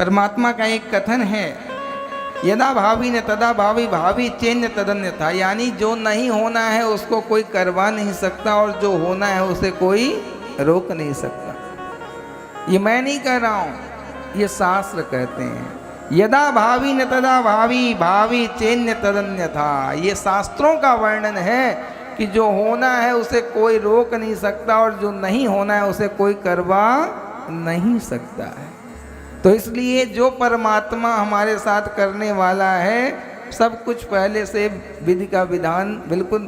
परमात्मा का एक कथन है, यदा भावी न तदा भावी भावी चेन्य तदन्य था, यानी जो नहीं होना है उसको कोई करवा नहीं सकता और जो होना है उसे कोई रोक नहीं सकता। ये मैं नहीं कह रहा हूँ, ये शास्त्र कहते हैं। यदा भावी न तदा भावी भावी चेन्य तदन्य था, ये शास्त्रों का वर्णन है कि जो होना है उसे कोई रोक नहीं सकता और जो नहीं होना है उसे कोई करवा नहीं सकता है। तो इसलिए जो परमात्मा हमारे साथ करने वाला है, सब कुछ पहले से विधि का विधान, बिल्कुल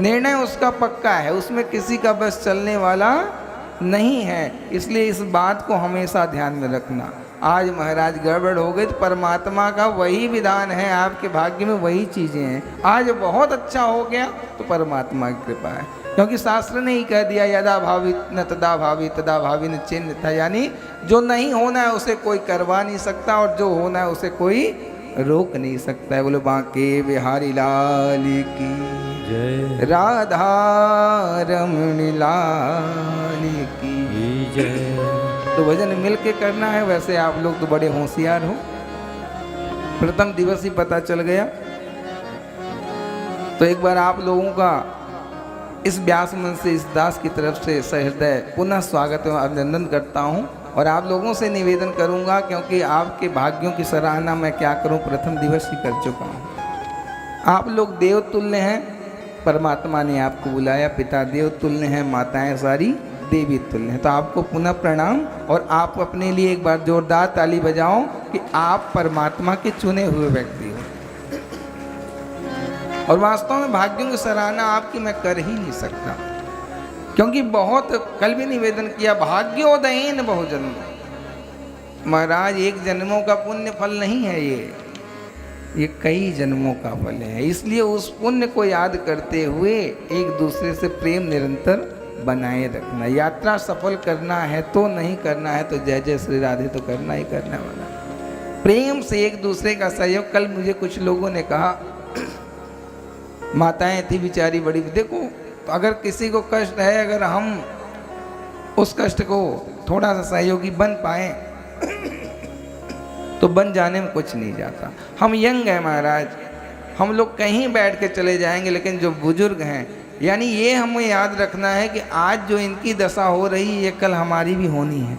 निर्णय उसका पक्का है, उसमें किसी का बस चलने वाला नहीं है। इसलिए इस बात को हमेशा ध्यान में रखना। आज महाराज गड़बड़ हो गई तो परमात्मा का वही विधान है, आपके भाग्य में वही चीज़ें हैं। आज बहुत अच्छा हो गया तो परमात्मा की कृपा है, क्योंकि शास्त्र ने ही कह दिया यदा भावी न तदा भावी न चिन्ह था, यानी जो नहीं होना है उसे कोई करवा नहीं सकता और जो होना है उसे कोई रोक नहीं सकता है। बोलो बांके बिहारी लाल की जय, राधा रमण लाल की जय। तो भजन मिल के करना है। वैसे आप लोग तो बड़े होशियार हो, प्रथम दिवस ही पता चल गया। तो एक बार आप लोगों का इस व्यास मन से इस दास की तरफ से सहृदय पुनः स्वागत एवं अभिनंदन करता हूं और आप लोगों से निवेदन करूंगा, क्योंकि आपके भाग्यों की सराहना मैं क्या करूं, प्रथम दिवस ही कर चुका हूं। आप लोग देवतुल्य हैं, परमात्मा ने आपको बुलाया, पिता देवतुल्य हैं, माताएं सारी देवी तुल्य हैं। तो आपको पुनः प्रणाम, और आप अपने लिए एक बार जोरदार ताली बजाओ कि आप परमात्मा के चुने हुए व्यक्ति हो। और वास्तव में भाग्यों की सराहना आपकी मैं कर ही नहीं सकता, क्योंकि बहुत कल भी निवेदन किया, भाग्योदयन बहुजन्म। महाराज एक जन्मों का पुण्य फल नहीं है ये कई जन्मों का फल है। इसलिए उस पुण्य को याद करते हुए एक दूसरे से प्रेम निरंतर बनाए रखना। यात्रा सफल करना है तो नहीं करना है तो जय जय श्री राधे तो करना ही करने वाला, प्रेम से एक दूसरे का सहयोग। कल मुझे कुछ लोगों ने कहा, माताएं थी बेचारी बड़ी, देखो अगर किसी को कष्ट है, अगर हम उस कष्ट को थोड़ा सा सहयोगी बन पाए तो बन जाने में कुछ नहीं जाता। हम यंग हैं महाराज, हम लोग कहीं बैठ के चले जाएंगे, लेकिन जो बुजुर्ग हैं, यानी ये हमें याद रखना है कि आज जो इनकी दशा हो रही है ये कल हमारी भी होनी है।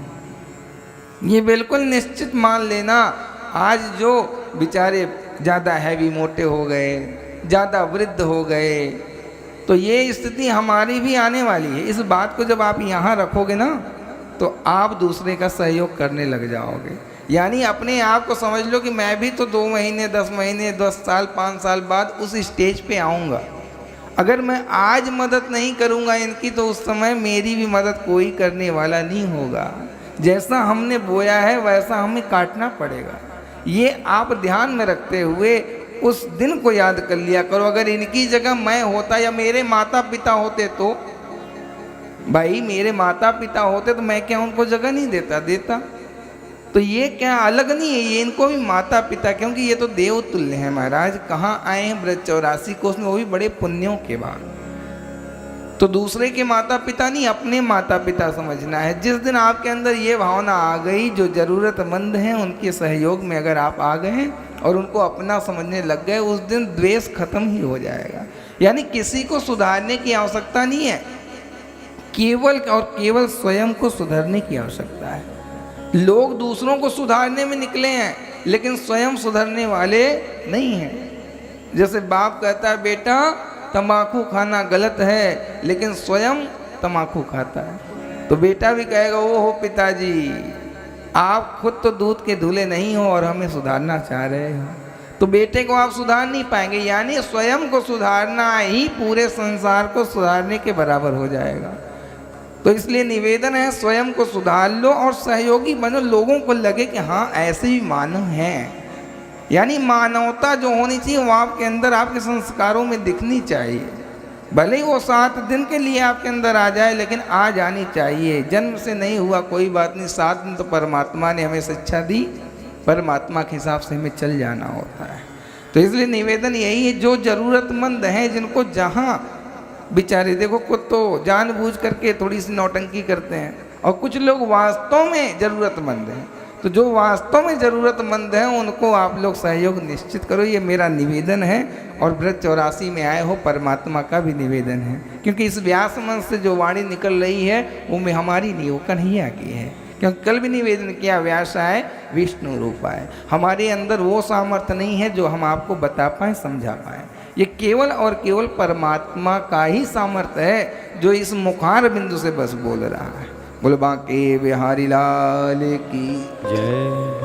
ये बिल्कुल निश्चित मान लेना। आज जो बेचारे ज़्यादा हैवी मोटे हो गए, ज़्यादा वृद्ध हो गए, तो ये स्थिति हमारी भी आने वाली है। इस बात को जब आप यहाँ रखोगे ना, तो आप दूसरे का सहयोग करने लग जाओगे। यानी अपने आप को समझ लो कि मैं भी तो 2 महीने 10 महीने 10 साल 5 साल बाद उस स्टेज पे आऊँगा। अगर मैं आज मदद नहीं करूँगा इनकी, तो उस समय मेरी भी मदद कोई करने वाला नहीं होगा। जैसा हमने बोया है वैसा हमें काटना पड़ेगा। ये आप ध्यान में रखते हुए उस दिन को याद कर लिया करो। अगर इनकी जगह मैं होता या मेरे माता पिता होते, तो भाई मेरे माता पिता होते तो मैं क्या उनको जगह नहीं देता। तो ये क्या अलग नहीं है, ये इनको भी माता पिता, क्योंकि ये तो देवतुल्य है महाराज। कहाँ आए हैं ब्रज 84 कोष में, वो भी बड़े पुण्यों के बाद। तो दूसरे के माता पिता नहीं, अपने माता पिता समझना है। जिस दिन आपके अंदर ये भावना आ गई, जो जरूरतमंद हैं उनके सहयोग में अगर आप आ गए और उनको अपना समझने लग गए, उस दिन द्वेष खत्म ही हो जाएगा। यानी किसी को सुधारने की आवश्यकता नहीं है, केवल और केवल स्वयं को सुधरने की आवश्यकता है। लोग दूसरों को सुधारने में निकले हैं, लेकिन स्वयं सुधरने वाले नहीं हैं। जैसे बाप कहता है बेटा तंबाकू खाना गलत है, लेकिन स्वयं तंबाकू खाता है, तो बेटा भी कहेगा ओहो पिताजी आप खुद तो दूध के धुले नहीं हो और हमें सुधारना चाह रहे हो। तो बेटे को आप सुधार नहीं पाएंगे। यानी स्वयं को सुधारना ही पूरे संसार को सुधारने के बराबर हो जाएगा। तो इसलिए निवेदन है, स्वयं को सुधार लो और सहयोगी बनो। लोगों को लगे कि हाँ ऐसे भी मानव हैं। यानी मानवता जो होनी चाहिए वो आपके अंदर, आपके संस्कारों में दिखनी चाहिए। भले ही वो 7 दिन के लिए आपके अंदर आ जाए, लेकिन आ जानी चाहिए। जन्म से नहीं हुआ कोई बात नहीं, 7 दिन तो परमात्मा ने हमें शिक्षा दी, परमात्मा के हिसाब से हमें चल जाना होता है। तो इसलिए निवेदन यही है, जो ज़रूरतमंद हैं, जिनको जहाँ बेचारे देखो कुछ तो जानबूझ करके थोड़ी सी नौटंकी करते हैं, और कुछ लोग वास्तव में ज़रूरतमंद हैं। तो जो वास्तव में ज़रूरतमंद हैं उनको आप लोग सहयोग निश्चित करो, ये मेरा निवेदन है। और व्रत 84 में आए हो परमात्मा का भी निवेदन है, क्योंकि इस व्यास मंच से जो वाणी निकल रही है वो में हमारी नहीं, वो कन्हैया की है। क्योंकि कल भी निवेदन किया, व्यास आए विष्णु रूप आए। हमारे अंदर वो सामर्थ्य नहीं है जो हम आपको बता पाएँ, समझा पाएँ। ये केवल और केवल परमात्मा का ही सामर्थ्य है जो इस मुखार बिंदु से बस बोल रहा है। बोल बांके बिहारी लाल की जय।